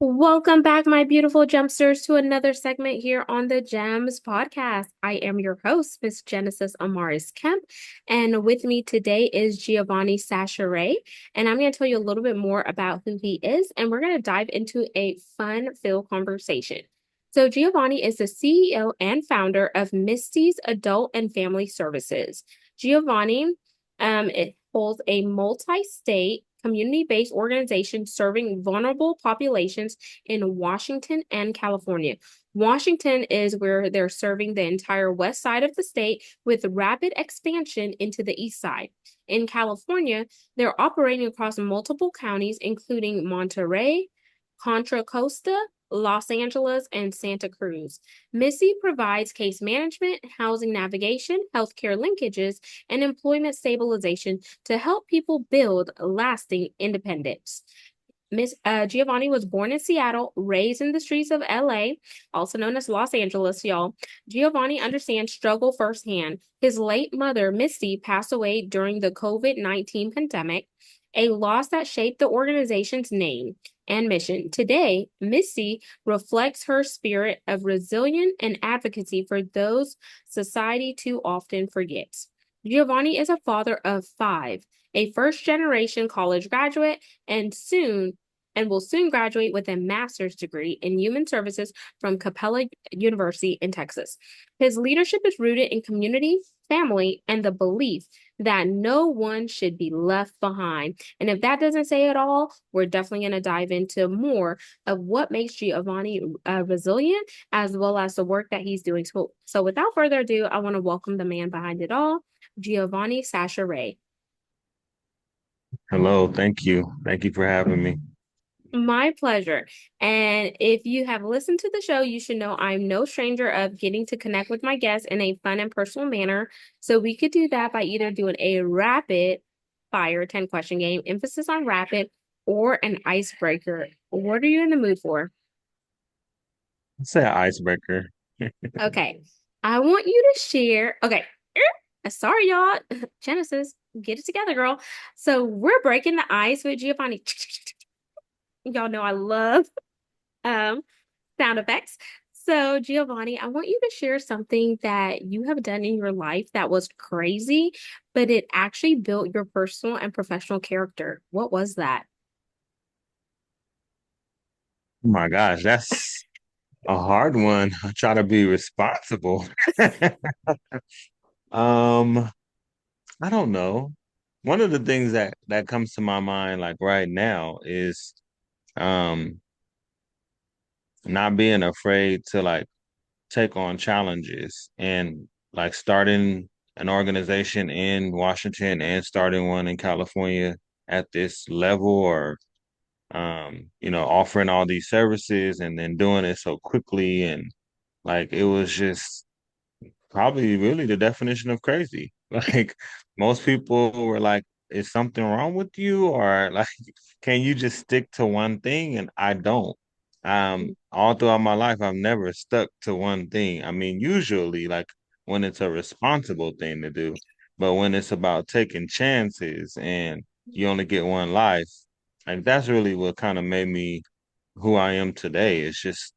Welcome back, my beautiful Gemsters, to another segment here on the Gems podcast. I am your host, Miss Genesis Amaris Kemp, and with me today is Giovanne Schachere, and I'm going to tell you a little bit more about who he is, and we're going to dive into a fun-filled conversation. So, Giovanni is the CEO and founder of Mystis Adult and Family Services. Giovanni, it holds a multi-state community-based organization serving vulnerable populations in Washington and California. Washington is where they're serving the entire west side of the state with rapid expansion into the east side. In California, they're operating across multiple counties, including Monterey, Contra Costa, Los Angeles, and Santa Cruz. Missy provides case management, housing navigation, healthcare linkages, and employment stabilization to help people build lasting independence. Miss Giovanni was born in Seattle, raised in the streets of LA, also known as Los Angeles, y'all. Giovanni understands struggle firsthand. His late mother, Misty, passed away during the COVID-19 pandemic, a loss that shaped the organization's name and mission. Today, Misty reflects her spirit of resilience and advocacy for those society too often forgets. Giovanni is a father of five, a first-generation college graduate, and will soon graduate with a master's degree in human services from Capella University in Texas. His leadership is rooted in community, family, and the belief that no one should be left behind. And if that doesn't say it all, we're definitely going to dive into more of what makes Giovanni resilient, as well as the work that he's doing. So without further ado, I want to welcome the man behind it all, Giovanne Schachere. Hello, thank you. Thank you for having me. My pleasure. And if you have listened to the show, you should know I'm no stranger of getting to connect with my guests in a fun and personal manner. So we could do that by either doing a rapid fire 10 question game, emphasis on rapid, or an icebreaker. What are you in the mood for? It's an icebreaker. Okay. I want you to share. Okay. Sorry, y'all. Genesis, get it together, girl. So we're breaking the ice with Giovanni. Y'all know I love um sound effects. So, Giovanni, I want you to share something that you have done in your life that was crazy, but it actually built your personal and professional character. What was that? Oh my gosh, that's a hard one. I try to be responsible. Um, I don't know. One of the things that comes to my mind like right now is um not being afraid to like take on challenges and like starting an organization in Washington and starting one in California at this level or offering all these services and then doing it so quickly. And like, it was just probably really the definition of crazy. Like, most people were like, is something wrong with you? Or like, can you just stick to one thing? And I don't. All throughout my life, I've never stuck to one thing. I mean, usually, like when it's a responsible thing to do, but when it's about taking chances and you only get one life, like that's really what kind of made me who I am today. It's just,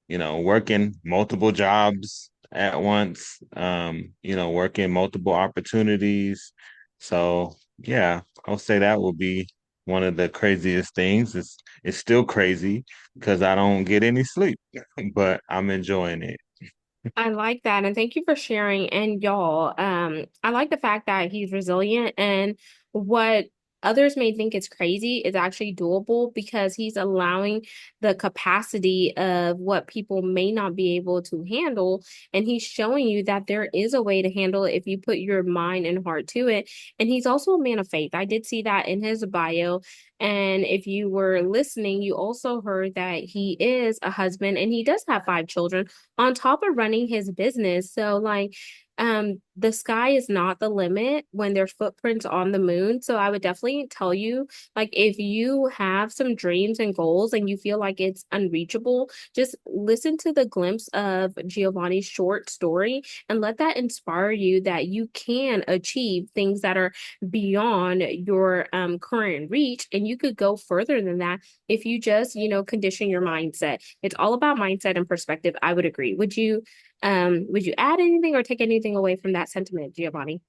working multiple jobs at once, working multiple opportunities. So yeah, I'll say that would be one of the craziest things. It's still crazy because I don't get any sleep, but I'm enjoying it. I like that. And thank you for sharing. And y'all, I like the fact that he's resilient and what others may think is crazy is actually doable because he's allowing the capacity of what people may not be able to handle. And he's showing you that there is a way to handle it if you put your mind and heart to it. And he's also a man of faith. I did see that in his bio. And if you were listening, you also heard that he is a husband and he does have five children on top of running his business. So, like, the sky is not the limit when there's footprints on the moon. So I would definitely tell you, like, if you have some dreams and goals and you feel like it's unreachable, just listen to the glimpse of Giovanni's short story and let that inspire you that you can achieve things that are beyond your current reach. And you could go further than that if you just, condition your mindset. It's all about mindset and perspective. I would agree. Would you add anything or take anything away from that sentiment, Giovanni?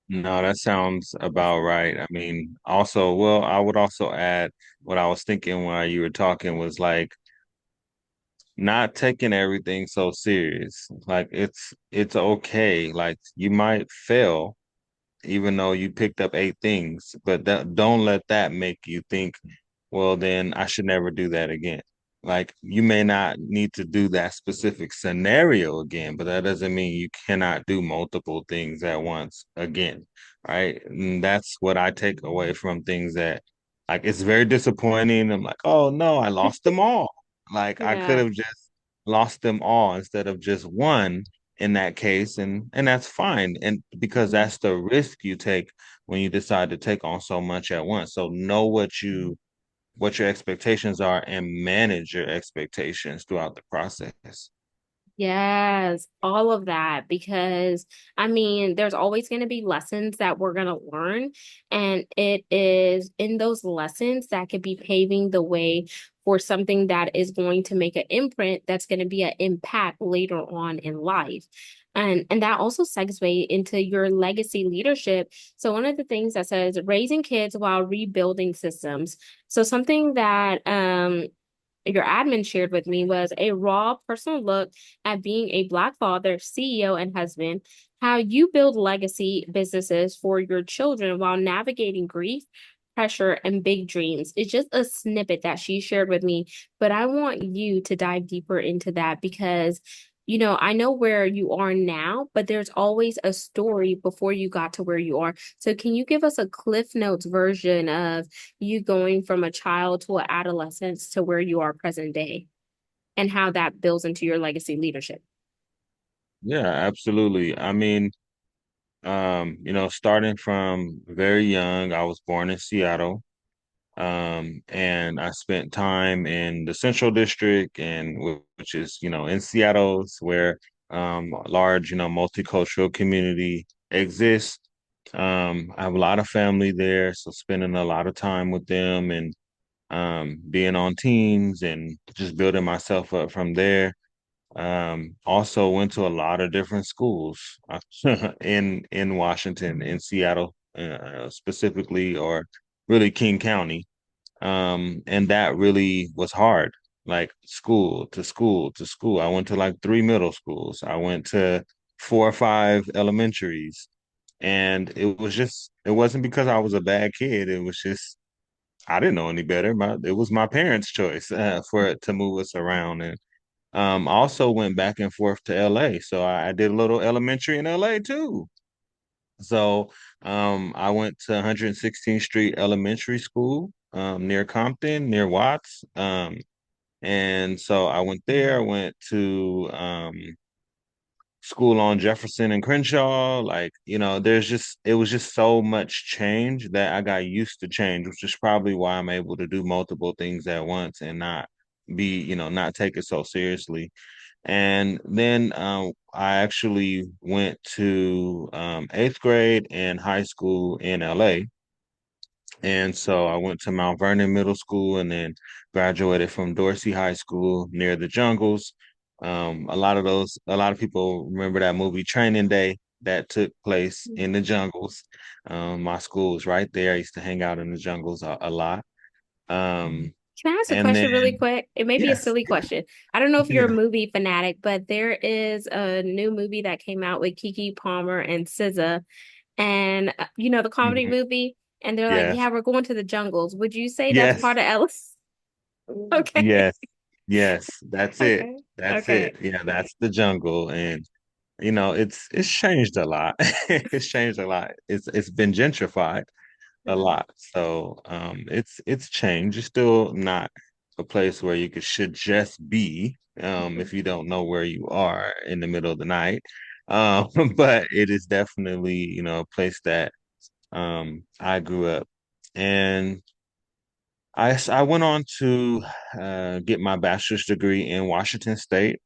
No, that sounds about right. I mean, also, well, I would also add what I was thinking while you were talking was like not taking everything so serious. Like it's okay. Like you might fail, even though you picked up eight things. But don't let that make you think, well, then I should never do that again. Like you may not need to do that specific scenario again, but that doesn't mean you cannot do multiple things at once again, right? And that's what I take away from things that, like, it's very disappointing. I'm like, oh no, I lost them all. Like I could Yeah. have just lost them all instead of just one in that case, and that's fine, and because that's the risk you take when you decide to take on so much at once. So know what your expectations are and manage your expectations throughout the process. Yes, all of that. Because I mean, there's always going to be lessons that we're going to learn. And it is in those lessons that could be paving the way for something that is going to make an imprint that's going to be an impact later on in life. And that also segues into your legacy leadership. So one of the things that says raising kids while rebuilding systems. So something that your admin shared with me was a raw personal look at being a Black father, CEO, and husband, how you build legacy businesses for your children while navigating grief, pressure, and big dreams. It's just a snippet that she shared with me, but I want you to dive deeper into that because I know where you are now, but there's always a story before you got to where you are. So can you give us a Cliff Notes version of you going from a child to an adolescence to where you are present day and how that builds into your legacy leadership? Yeah, absolutely. I mean, starting from very young, I was born in Seattle. And I spent time in the Central District, and which is, in Seattle, it's where a large, multicultural community exists. I have a lot of family there, so spending a lot of time with them and being on teams and just building myself up from there. Also went to a lot of different schools in Washington, in Seattle, specifically, or really King County. And that really was hard, like school to school to school. I went to like three middle schools. I went to four or five elementaries. And it wasn't because I was a bad kid. It was just, I didn't know any better. It was my parents' choice for it to move us around. And I also went back and forth to LA. So I did a little elementary in LA too. So I went to 116th Street Elementary School near Compton, near Watts. And so I went there. I went to school on Jefferson and Crenshaw. Like, it was just so much change that I got used to change, which is probably why I'm able to do multiple things at once and not take it so seriously. And then I actually went to eighth grade and high school in LA. And so I went to Mount Vernon Middle School and then graduated from Dorsey High School near the jungles. A lot of people remember that movie Training Day that took place in the jungles. My school was right there. I used to hang out in the jungles a lot. Um, Can I ask a and then, question really quick? It may be a yes, silly question. I don't know if you're a yeah, movie fanatic, but there is a new movie that came out with Kiki Palmer and SZA, and the comedy mhm, movie, and they're like, yes, "Yeah, we're going to the jungles." Would you say that's yes. part of Ellis? Okay. Yes, yes, that's it. Okay. That's Okay. it. Yeah, that's the jungle. And it's changed a lot. It's changed a lot. It's been gentrified a Mhm. lot. So it's changed. It's still not a place where you should just be if you don't know where you are in the middle of the night. But it is definitely, a place that I grew up. And I went on to get my bachelor's degree in Washington State.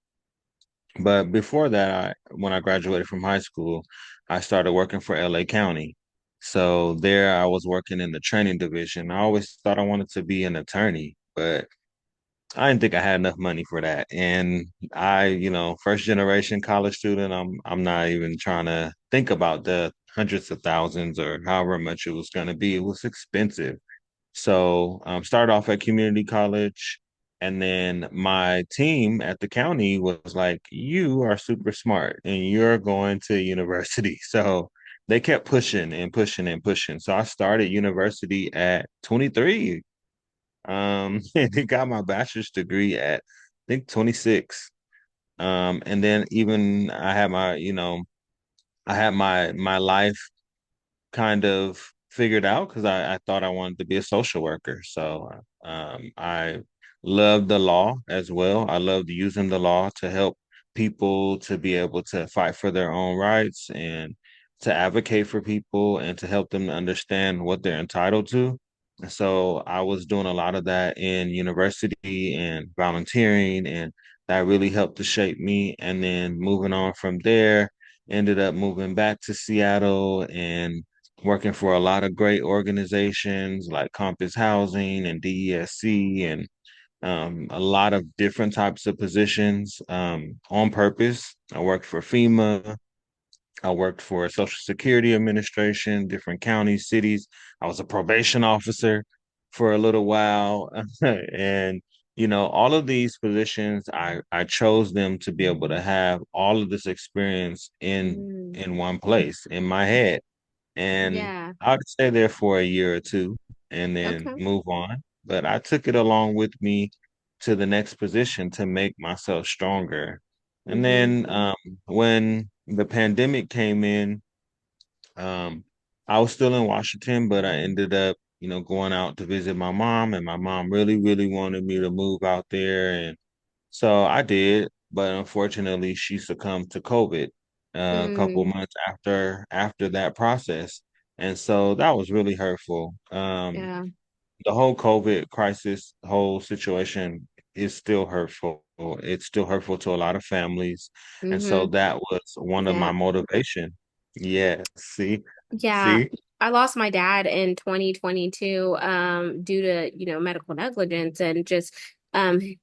But before that, when I graduated from high school, I started working for LA County. So there I was working in the training division. I always thought I wanted to be an attorney, but I didn't think I had enough money for that. And first generation college student, I'm not even trying to think about the hundreds of thousands or however much it was going to be. It was expensive. So started off at community college, and then my team at the county was like, "You are super smart, and you're going to university." So they kept pushing and pushing and pushing. So I started university at 23, and then got my bachelor's degree at I think 26. And then even I had my life kind of figured out because I thought I wanted to be a social worker. So I love the law as well. I loved using the law to help people to be able to fight for their own rights and to advocate for people and to help them to understand what they're entitled to. And so I was doing a lot of that in university and volunteering, and that really helped to shape me. And then moving on from there, ended up moving back to Seattle and working for a lot of great organizations like Compass Housing and DESC and a lot of different types of positions on purpose. I worked for FEMA. I worked for Social Security Administration, different counties, cities. I was a probation officer for a little while. And, all of these positions, I chose them to be able to have all of this experience Mm, in one place in my head. And yeah. I'd stay there for a year or two and then Okay. move on. But I took it along with me to the next position to make myself stronger. And Mm-hmm. then when the pandemic came in, um, I was still in Washington, but I ended up, going out to visit my mom, and my mom really, really wanted me to move out there. And so I did, but unfortunately, she succumbed to COVID a couple Mm, months after that process, and so that was really hurtful. yeah. The whole COVID crisis, whole situation is still hurtful. It's still hurtful to a lot of families, and so Mm-hmm. that was one of my Yeah. motivation. Yeah, Yeah, see, I lost my dad in 2022 due to, medical negligence and just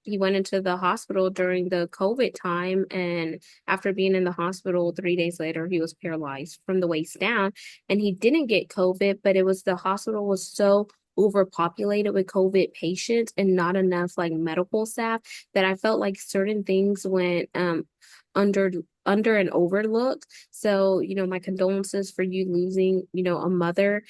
he went into the hospital during the COVID time, and after being in the hospital 3 days later he was paralyzed from the waist down, and he didn't get COVID, but it was the hospital was so overpopulated with COVID patients and not enough like medical staff that I felt like certain things went under under and overlooked. So, my condolences for you losing, a mother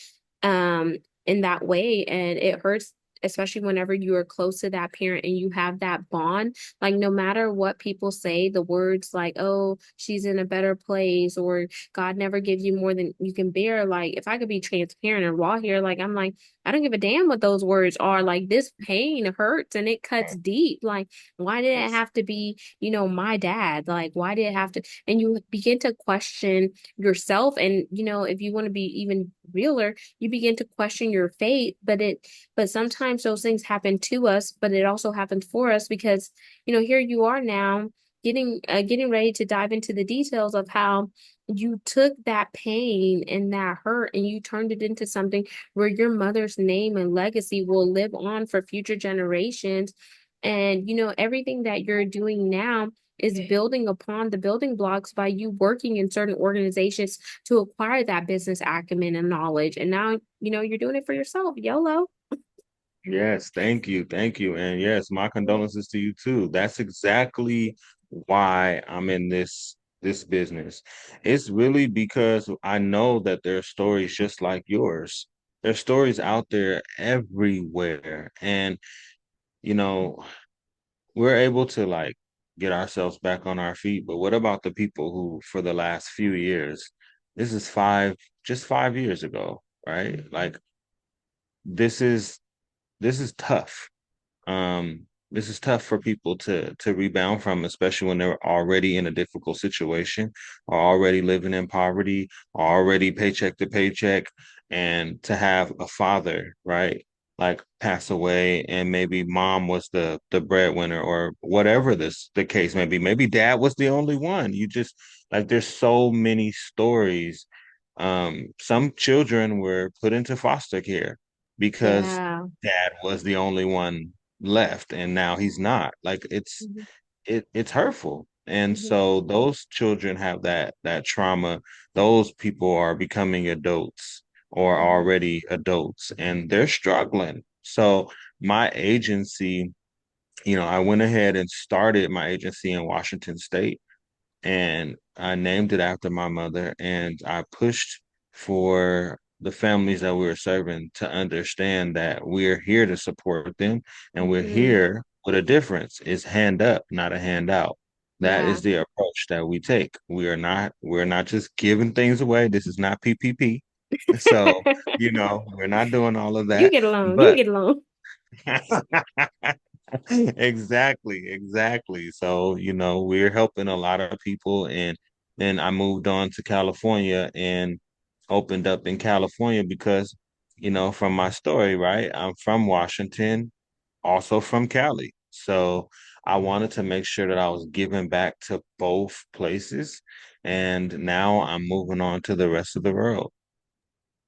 in that way. And it hurts, especially whenever you are close to that parent and you have that bond. Like no matter what people say, the words like, oh, she's in a better place or God never gives you more than you can bear. Like if I could be transparent and raw here, like I'm like, I don't give a damn what those words are. Like this pain hurts and it cuts deep. Like, why did it have to be, my dad? Like, why did it have to? And you begin to question yourself. And, if you want to be even realer, you begin to question your fate. But sometimes those things happen to us, but it also happens for us because, here you are now getting ready to dive into the details of how you took that pain and that hurt and you turned it into something where your mother's name and legacy will live on for future generations. And, everything that you're doing now is building upon the building blocks by you working in certain organizations to acquire that business acumen and knowledge. And now, you're doing it for yourself. YOLO. yes, thank you. Thank you. And yes, my condolences to you too. That's exactly why I'm in this business. It's really because I know that there are stories just like yours. There's stories out there everywhere. And, you know, we're able to like get ourselves back on our feet. But what about the people who, for the last few years, this is just 5 years ago, right? Like this is tough. this is tough for people to rebound from, especially when they're already in a difficult situation, or already living in poverty, or already paycheck to paycheck, and to have a father, right? Like pass away, and maybe mom was the breadwinner, or whatever the case may be. Maybe dad was the only one. You just like there's so many stories. Some children were put into foster care because Yeah. dad was the only one left, and now he's not. Like Mhm. it's hurtful. And Mhm. so those children have that trauma. Those people are becoming adults or Mhm. already adults, and they're struggling. So my agency, I went ahead and started my agency in Washington State, and I named it after my mother, and I pushed for the families that we were serving to understand that we're here to support them, and we're Mhm. here with a difference. It's hand up, not a handout. That Yeah. is the approach that we take. We're not just giving things away. This is not PPP. So, we're not doing all of You that. get along. You But get along. Exactly, exactly. So, we're helping a lot of people, and then I moved on to California and opened up in California because, from my story, right? I'm from Washington, also from Cali. So I wanted to make sure that I was giving back to both places. And now I'm moving on to the rest of the world.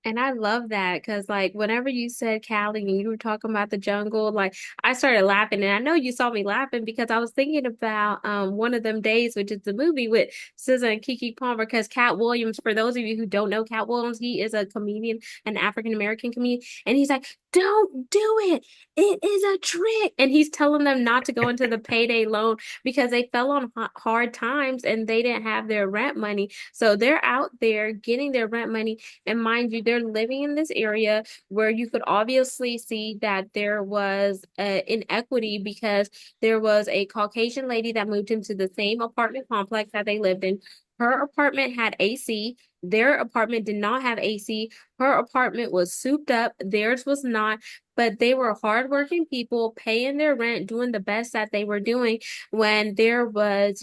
And I love that because, like, whenever you said Cali and you were talking about the jungle, like, I started laughing. And I know you saw me laughing because I was thinking about One of Them Days, which is the movie with SZA and Kiki Palmer. Because Cat Williams, for those of you who don't know Cat Williams, he is a comedian, an African American comedian. And he's like, don't do it. It is a trick. And he's telling them not to go into the payday loan because they fell on hard times and they didn't have their rent money. So they're out there getting their rent money, and mind you, they're living in this area where you could obviously see that there was inequity because there was a Caucasian lady that moved into the same apartment complex that they lived in. Her apartment had AC. Their apartment did not have AC. Her apartment was souped up. Theirs was not. But they were hardworking people paying their rent, doing the best that they were doing when there was,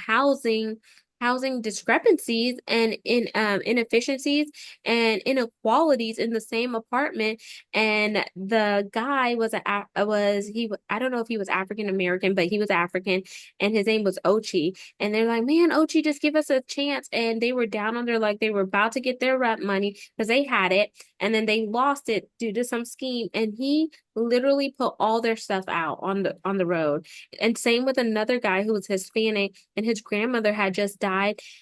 housing discrepancies and inefficiencies and inequalities in the same apartment. And the guy was I don't know if he was African American, but he was African, and his name was Ochi. And they're like, man, Ochi, just give us a chance. And they were down on their luck. They were about to get their rent money because they had it, and then they lost it due to some scheme. And he literally put all their stuff out on the road. And same with another guy who was Hispanic, and his grandmother had just died.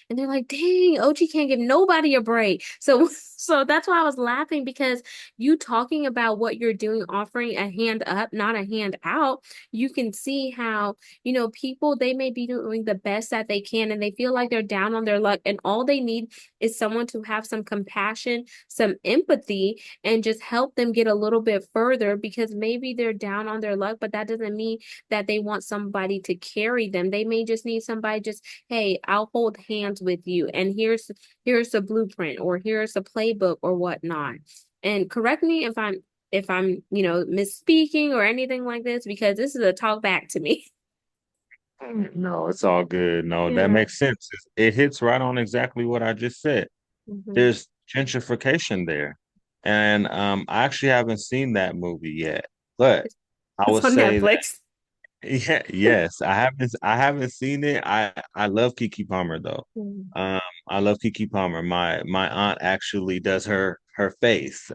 And they're like, dang, Ochi can't give nobody a break. So so that's why I was laughing because you talking about what you're doing, offering a hand up, not a hand out, you can see how, people, they may be doing the best that they can and they feel like they're down on their luck. And all they need is someone to have some compassion, some empathy, and just help them get a little bit further because maybe they're down on their luck, but that doesn't mean that they want somebody to carry them. They may just need somebody just, hey, I'll hold hands with you, and here's the blueprint, or here's the playbook or whatnot. And correct me if I'm misspeaking or anything like this, because this is a talk back to me. No, it's all good. No, that Yeah. makes sense. It hits right on exactly what I just said. Hmm. There's gentrification there. And I actually haven't seen that movie yet, but It's, I it's would on say that Netflix. yeah, yes, I haven't seen it. I love Kiki Palmer though. Mm. Um I love Kiki Palmer. My aunt actually does her face.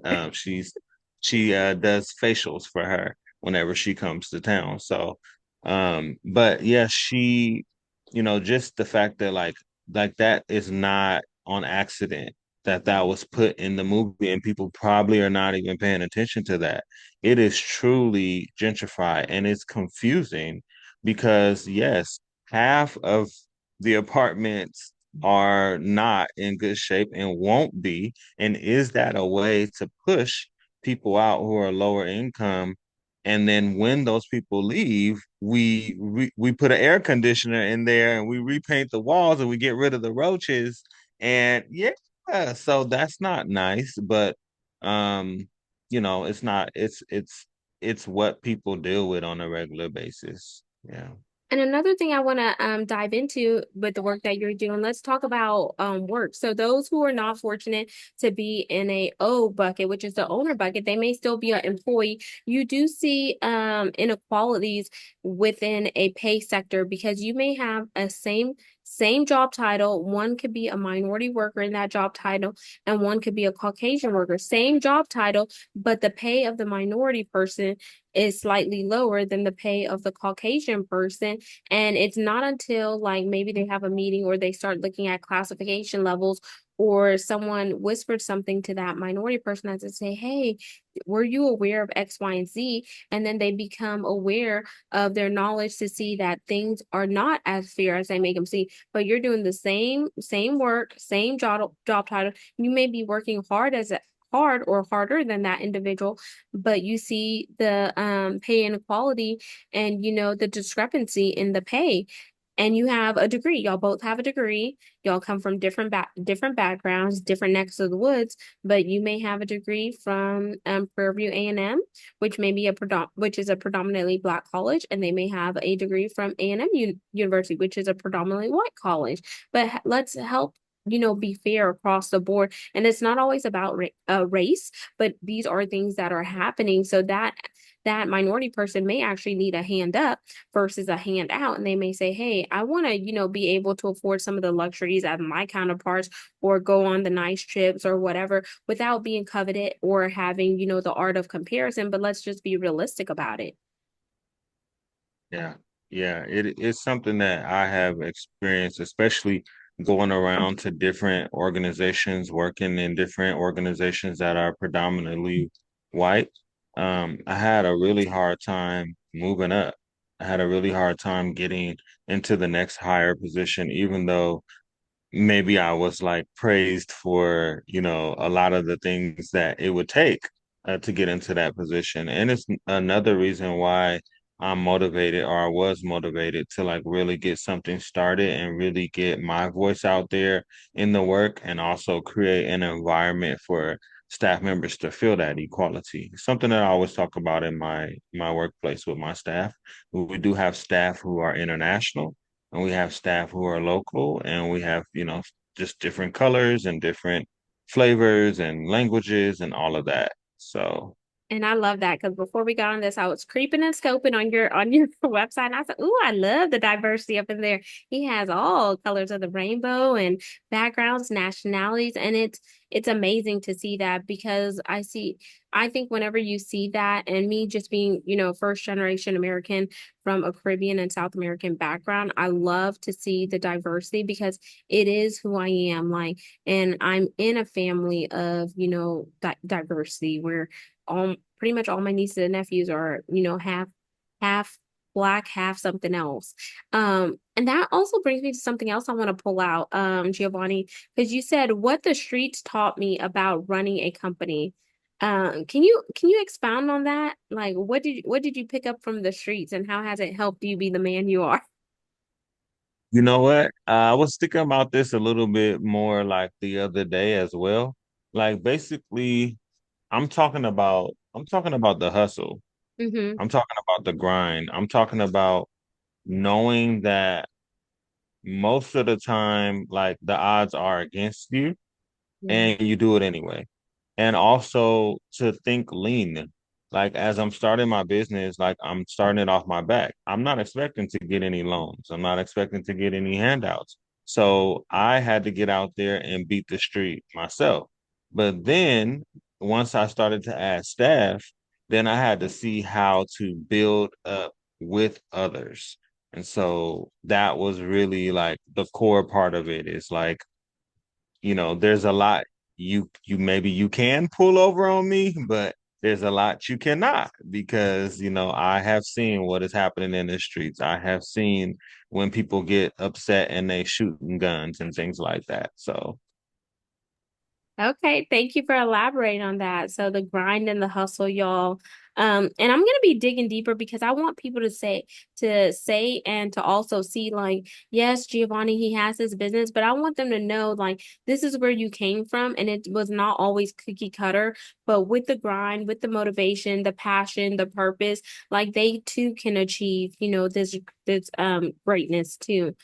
She does facials for her whenever she comes to town. So but yeah, just the fact that like that is not on accident, that was put in the movie, and people probably are not even paying attention to that. It is truly gentrified, and it's confusing because yes, half of the apartments are not in good shape and won't be. And is that a way to push people out who are lower income? And then when those people leave, we put an air conditioner in there and we repaint the walls and we get rid of the roaches. And yeah, so that's not nice, but it's not it's it's what people deal with on a regular basis. Yeah. And another thing I want to dive into with the work that you're doing, let's talk about work. So those who are not fortunate to be in a O bucket, which is the owner bucket, they may still be an employee. You do see inequalities within a pay sector because you may have a same job title. One could be a minority worker in that job title, and one could be a Caucasian worker. Same job title, but the pay of the minority person is slightly lower than the pay of the Caucasian person. And it's not until like maybe they have a meeting or they start looking at classification levels or someone whispered something to that minority person that to say, hey, were you aware of X, Y, and Z? And then they become aware of their knowledge to see that things are not as fair as they make them see. But you're doing the same work, same job title. You may be working hard or harder than that individual, but you see the pay inequality and the discrepancy in the pay. And you have a degree. Y'all both have a degree. Y'all come from different backgrounds, different necks of the woods, but you may have a degree from Prairie View A&M, which may be which is a predominantly Black college, and they may have a degree from A&M University, which is a predominantly white college. But let's help be fair across the board. And it's not always about race, but these are things that are happening. So that minority person may actually need a hand up versus a hand out. And they may say, hey, I want to, be able to afford some of the luxuries as my counterparts or go on the nice trips or whatever without being coveted or having, the art of comparison. But let's just be realistic about it. Yeah. Yeah. It's something that I have experienced, especially going around to different organizations, working in different organizations that are predominantly white. I had a really hard time moving up. I had a really hard time getting into the next higher position, even though maybe I was like praised for, a lot of the things that it would take to get into that position. And it's another reason why I'm motivated, or I was motivated to like really get something started and really get my voice out there in the work and also create an environment for staff members to feel that equality. Something that I always talk about in my workplace with my staff. We do have staff who are international and we have staff who are local, and we have, just different colors and different flavors and languages and all of that. So, And I love that because before we got on this, I was creeping and scoping on your website, and I said, "Ooh, I love the diversity up in there. He has all colors of the rainbow and backgrounds, nationalities, and it's amazing to see that because I think whenever you see that, and me just being first generation American from a Caribbean and South American background, I love to see the diversity because it is who I am, like, and I'm in a family of diversity where pretty much all my nieces and nephews are, half black, half something else. And that also brings me to something else I want to pull out, Giovanni, because you said what the streets taught me about running a company. Can you expound on that? Like what did you pick up from the streets and how has it helped you be the man you are? you know what? I was thinking about this a little bit more like the other day as well. Like basically, I'm talking about the hustle. Mm-hmm. I'm talking about the grind. I'm talking about knowing that most of the time, like the odds are against you Yeah. and you do it anyway. And also to think lean. Like as I'm starting my business, like I'm starting it off my back. I'm not expecting to get any loans. I'm not expecting to get any handouts. So I had to get out there and beat the street myself. But then once I started to add staff, then I had to see how to build up with others. And so that was really like the core part of it is like there's a lot you maybe you can pull over on me, but there's a lot you cannot because I have seen what is happening in the streets. I have seen when people get upset and they shooting guns and things like that. So Okay, thank you for elaborating on that. So the grind and the hustle, y'all. And I'm gonna be digging deeper because I want people to say and to also see like, yes, Giovanni, he has his business, but I want them to know like this is where you came from and it was not always cookie cutter, but with the grind, with the motivation, the passion, the purpose, like they too can achieve, this greatness too.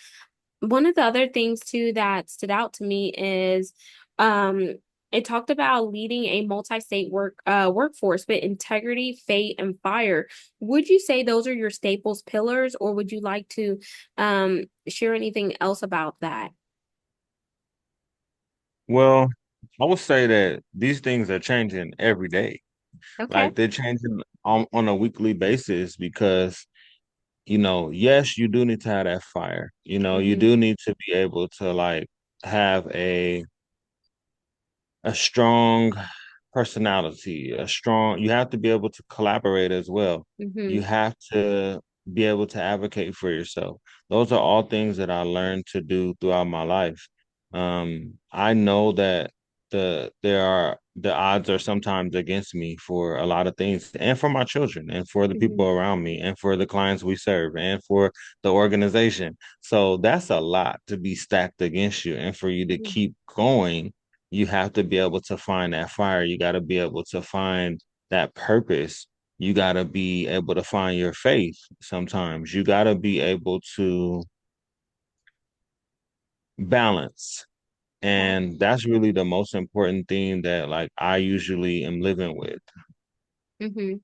One of the other things too that stood out to me is um it talked about leading a multi-state workforce with integrity, faith, and fire. Would you say those are your staples pillars, or would you like to share anything else about that? Well, I would say that these things are changing every day. Okay. Like they're changing on a weekly basis because, yes, you do need to have that fire. You Mm-hmm. do need to be able to like have a strong personality, you have to be able to collaborate as well. You Mm-hmm. have to be able to advocate for yourself. Those are all things that I learned to do throughout my life. I know that the odds are sometimes against me for a lot of things and for my children and for the Mm-hmm. people around me and for the clients we serve and for the organization. So that's a lot to be stacked against you and for you to Mm-hmm. keep going you have to be able to find that fire. You got to be able to find that purpose. You got to be able to find your faith sometimes. You got to be able to balance. Yeah. And that's really the most important thing that like I usually am living with. Mm-hmm.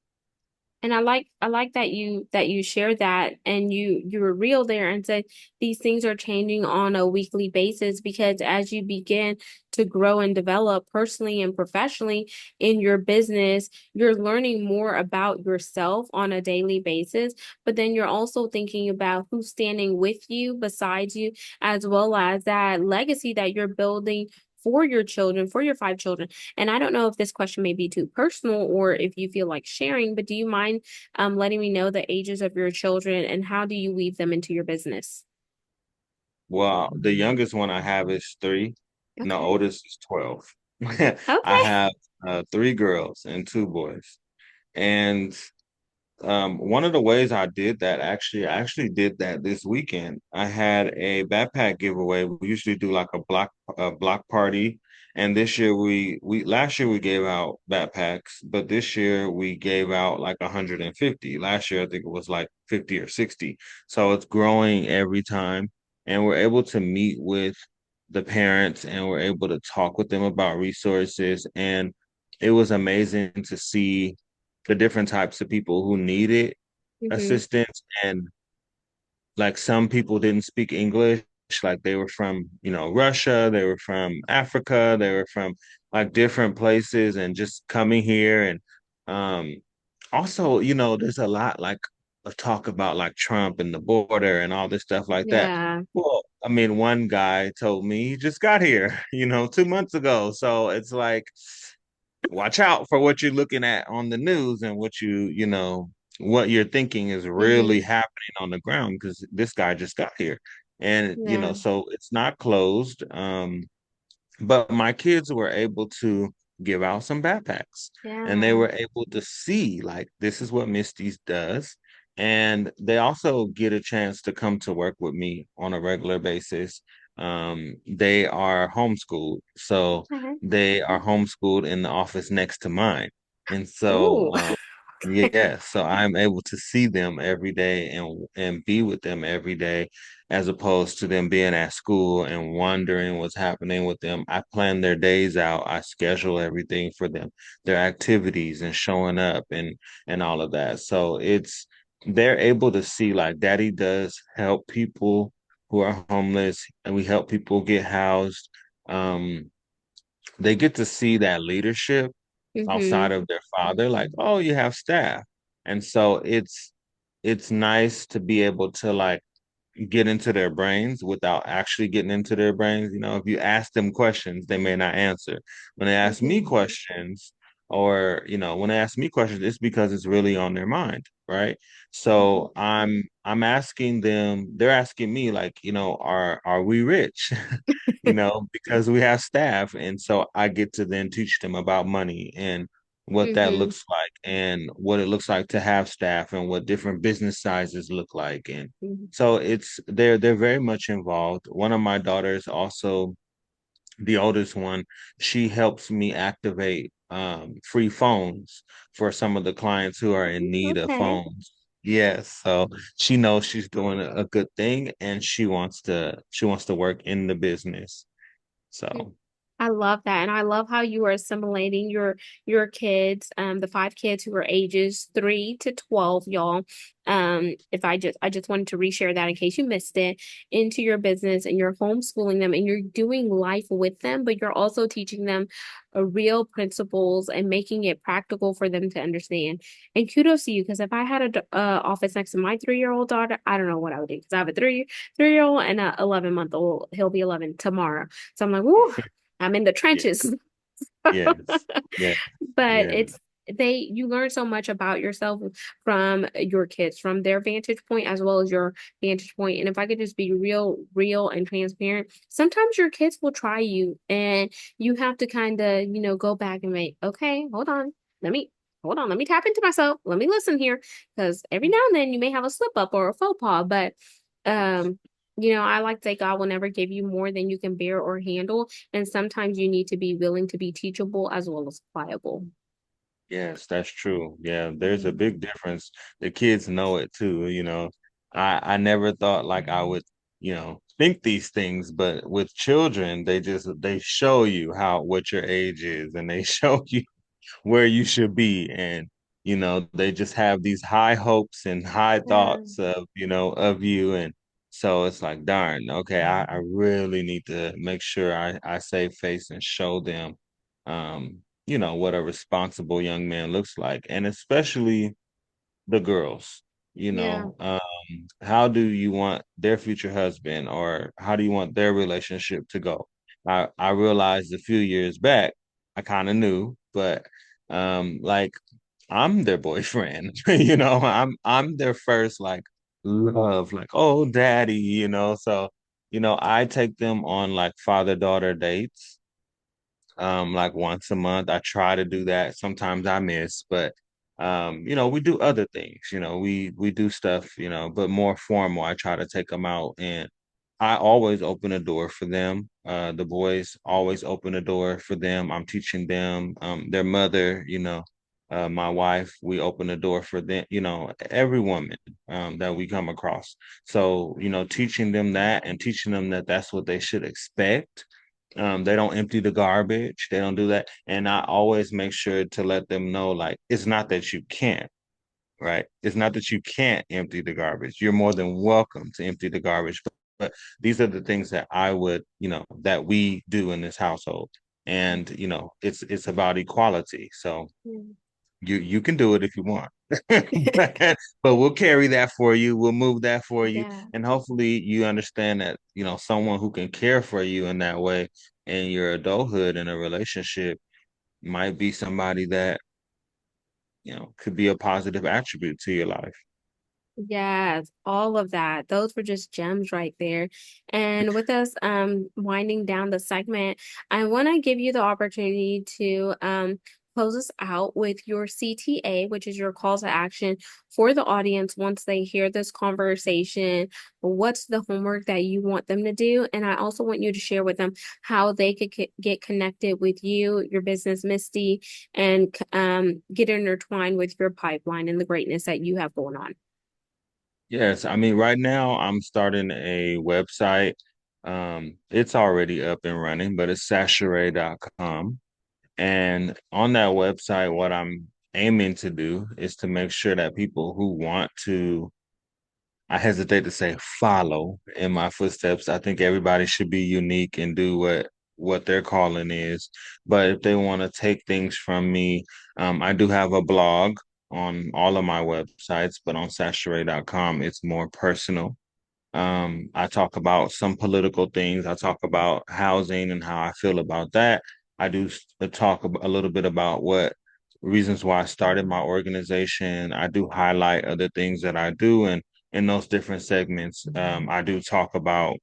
And I like that you share that and you were real there and said these things are changing on a weekly basis because as you begin to grow and develop personally and professionally in your business, you're learning more about yourself on a daily basis, but then you're also thinking about who's standing with you, beside you, as well as that legacy that you're building for your children, for your five children. And I don't know if this question may be too personal or if you feel like sharing, but do you mind letting me know the ages of your children and how do you weave them into your business? Well, the youngest one I have is 3, and the Okay. oldest is 12. I Okay. have 3 girls and 2 boys. And one of the ways I actually did that this weekend. I had a backpack giveaway. We usually do like a block party. And this year last year we gave out backpacks, but this year we gave out like 150. Last year I think it was like 50 or 60. So it's growing every time. And we're able to meet with the parents and we're able to talk with them about resources. And it was amazing to see the different types of people who needed Mm-hmm. assistance. And like some people didn't speak English, like they were from, Russia, they were from Africa, they were from like different places and just coming here. And um also, there's a lot like of talk about like Trump and the border and all this stuff like that. Yeah. Well, I mean, one guy told me he just got here, 2 months ago. So it's like watch out for what you're looking at on the news and what you're thinking is really Mm-hmm. happening on the ground because this guy just got here. And, Yeah. so it's not closed. But my kids were able to give out some backpacks and they Yeah. were able to see like this is what Mystis does. And they also get a chance to come to work with me on a regular basis. They are homeschooled, so Okay. they are homeschooled in the office next to mine. And so Ooh. yeah, so I'm able to see them every day and be with them every day, as opposed to them being at school and wondering what's happening with them. I plan their days out. I schedule everything for them, their activities and showing up and all of that. So they're able to see like Daddy does help people who are homeless, and we help people get housed. Um, they get to see that leadership Mm-hmm. outside of their father, like, oh, you have staff. And so it's nice to be able to like get into their brains without actually getting into their brains. If you ask them questions, they may not answer. When they ask me Mm-hmm. questions, or when they ask me questions, it's because it's really on their mind. right? Mhm. So I'm asking them, they're asking me like, are we rich? Because we have staff. And so I get to then teach them about money and what that Mhm. looks like and what it looks like to have staff and what different business sizes look like. And Mhm. so they're very much involved. One of my daughters also, the oldest one, she helps me activate free phones for some of the clients who are in need of Okay. phones. Yes, so she knows she's doing a good thing and she wants to work in the business. So I love that. And I love how you are assimilating your kids, the five kids who are ages 3 to 12, y'all. If I just wanted to reshare that in case you missed it, into your business and you're homeschooling them and you're doing life with them, but you're also teaching them real principles and making it practical for them to understand. And kudos to you, because if I had a office next to my 3-year-old daughter, I don't know what I would do because I have a three-year-old and a 11-month-old. He'll be 11 tomorrow. So I'm like, whoo. I'm in the yeah, trenches. yes, yeah, But yeah. you learn so much about yourself from your kids, from their vantage point as well as your vantage point. And if I could just be real and transparent, sometimes your kids will try you and you have to kind of, go back and make, okay, Let me let me tap into myself. Let me listen here. Because every now and then you may have a slip up or a faux pas, but um I like to say God will never give you more than you can bear or handle. And sometimes you need to be willing to be teachable as well as pliable. Yes, that's true. Yeah, there's a Mhm. big difference. The kids know it too. I never thought like I would, think these things, but with children, they show you what your age is and they show you where you should be. And, they just have these high hopes and high Yeah. thoughts of you. And so it's like, darn, okay, I really need to make sure I save face and show them, what a responsible young man looks like. And especially the girls, Yeah. how do you want their future husband or how do you want their relationship to go? I realized a few years back, I kind of knew, but like I'm their boyfriend, I'm their first like love, like, oh daddy, so I take them on like father-daughter dates like once a month. I try to do that. Sometimes I miss, but we do other things. We do stuff, but more formal. I try to take them out and I always open a door for them. The boys always open a door for them. I'm teaching them, their mother, my wife, we open a door for them, every woman that we come across. So, teaching them that and teaching them that that's what they should expect. They don't empty the garbage. They don't do that. And I always make sure to let them know, like, it's not that you can't, right? It's not that you can't empty the garbage. You're more than welcome to empty the garbage. But these are the things that I would, that we do in this household. And, it's about equality. So you can do it if you want. But we'll carry that for you. We'll move that for you. Yeah. And hopefully you understand that, someone who can care for you in that way in your adulthood in a relationship might be somebody that, could be a positive attribute to your life. Yes, all of that. Those were just gems right there. And with us winding down the segment, I want to give you the opportunity to close us out with your CTA, which is your call to action for the audience once they hear this conversation. What's the homework that you want them to do? And I also want you to share with them how they could get connected with you, your business, Misty, and get intertwined with your pipeline and the greatness that you have going on. Yes, I mean, right now I'm starting a website. It's already up and running, but it's Schachere.com. And on that website, what I'm aiming to do is to make sure that people who want to, I hesitate to say follow in my footsteps. I think everybody should be unique and do what their calling is. But if they want to take things from me, I do have a blog on all of my websites, but on Saturate.com, it's more personal. I talk about some political things. I talk about housing and how I feel about that. I do talk a little bit about what reasons why I started my organization. I do highlight other things that I do, and in those different segments, I do talk about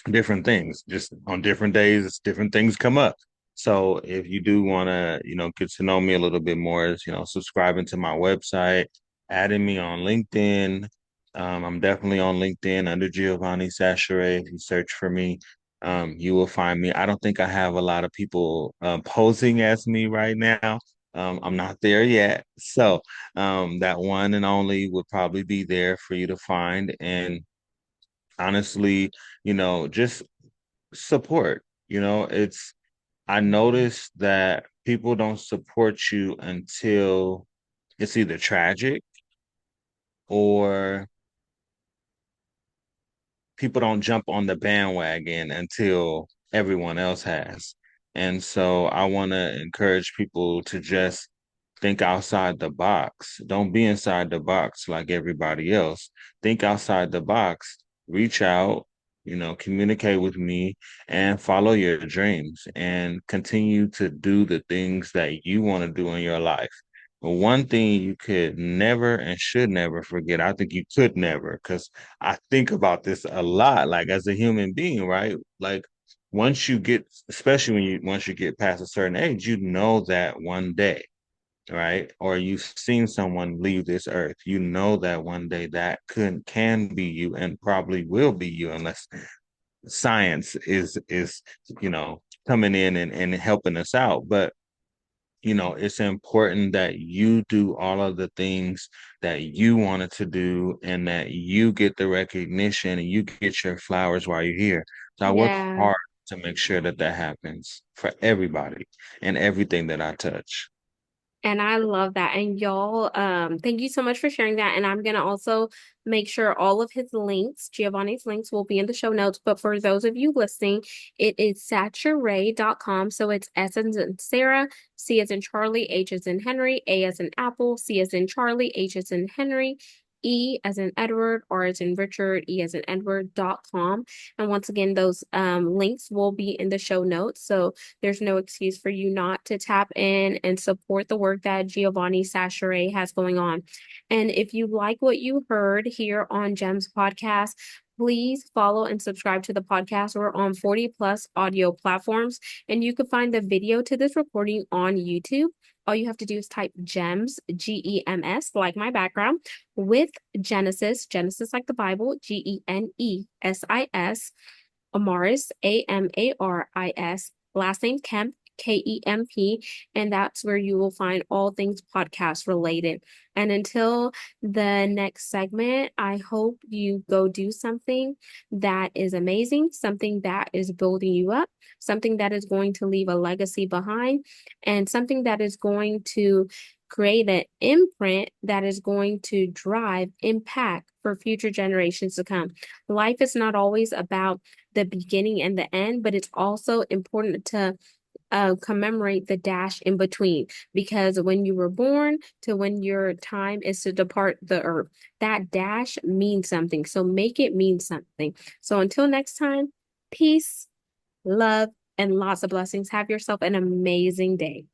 different things. Just on different days, different things come up. So if you do want to, get to know me a little bit more, is, subscribing to my website, adding me on LinkedIn. I'm definitely on LinkedIn under Giovanne Schachere. If you search for me, you will find me. I don't think I have a lot of people posing as me right now. I'm not there yet. So that one and only would probably be there for you to find. And honestly, just support. I noticed that people don't support you until it's either tragic or people don't jump on the bandwagon until everyone else has. And so I want to encourage people to just think outside the box. Don't be inside the box like everybody else. Think outside the box, reach out, communicate with me and follow your dreams and continue to do the things that you want to do in your life. But one thing you could never and should never forget, I think you could never, because I think about this a lot, like as a human being, right? Like once you get, especially once you get past a certain age, you know that one day, right? Or you've seen someone leave this earth, you know that one day that can be you and probably will be you unless science is coming in and helping us out. But it's important that you do all of the things that you wanted to do and that you get the recognition and you get your flowers while you're here. So I work Yeah. hard to make sure that that happens for everybody and everything that I touch. And I love that. And y'all, thank you so much for sharing that. And I'm gonna also make sure all of his links, Giovanni's links, will be in the show notes. But for those of you listening, it is Schachere.com. So it's S as in Sarah, C as in Charlie, H as in Henry, A as in Apple, C as in Charlie, H as in Henry, E as in Edward, R as in Richard, E as in Edward.com. And once again, those links will be in the show notes. So there's no excuse for you not to tap in and support the work that Giovanne Schachere has going on. And if you like what you heard here on Gems Podcast, please follow and subscribe to the podcast. We're on 40 plus audio platforms, and you can find the video to this recording on YouTube. All you have to do is type GEMS, GEMS, like my background, with Genesis, Genesis like the Bible, GENESIS, Amaris, Amaris, last name Kemp, Kemp, and that's where you will find all things podcast related. And until the next segment, I hope you go do something that is amazing, something that is building you up, something that is going to leave a legacy behind, and something that is going to create an imprint that is going to drive impact for future generations to come. Life is not always about the beginning and the end, but it's also important to commemorate the dash in between, because when you were born to when your time is to depart the earth, that dash means something. So make it mean something. So until next time, peace, love, and lots of blessings. Have yourself an amazing day.